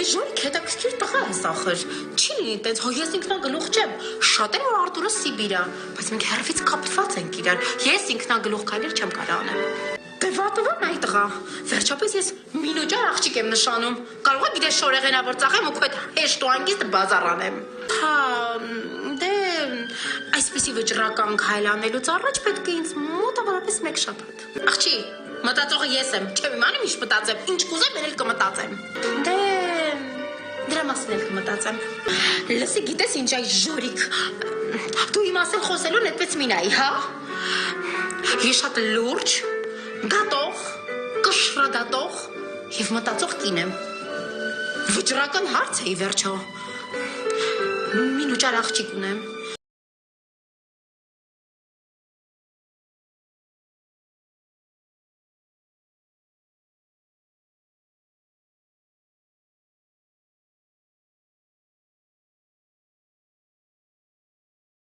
Այս ժորիկ հետաքրքիր տղա է սախր։ Չի լինի տենց, հո ես ինքնագլուխ չեմ։ Շատ եմ որ Արտուրը Սիբիր է, բայց մենք հեռվից կապված ենք իրար։ Ես ինքնագլուխ քայլեր չեմ կարող անել։ Դե վատվան այ տղա։ Վերջապես ես մինոջար աղջիկ եմ նշանում։ Կարող է գիտես շորեղենավոր ծախեմ ու քո հետ հեշտ ու անգիստ բազար անեմ։ Հա, դե այսպեսի վճռական քայլ անելուց առաջ պետք է ինձ մոտավորապես 1 շաբաթ։ Աղջի, մտածողը ես եմ, չեմ իմանում ինչ մտածեմ, ինչ կուզեմ էլ կմտածեմ։ Դե դրա մասին էլ կմտածեմ։ Լսի, գիտես ինչ այս ժորիկ։ Դու իմ ասել խոսելուն այդպես մի նայի, հա։ Ես շատ լուրջ, դատող, կշռադատող եւ մտածող կին եմ։ Վճռական հարց է ի վերջո։ Մինուճար աղջիկ ունեմ։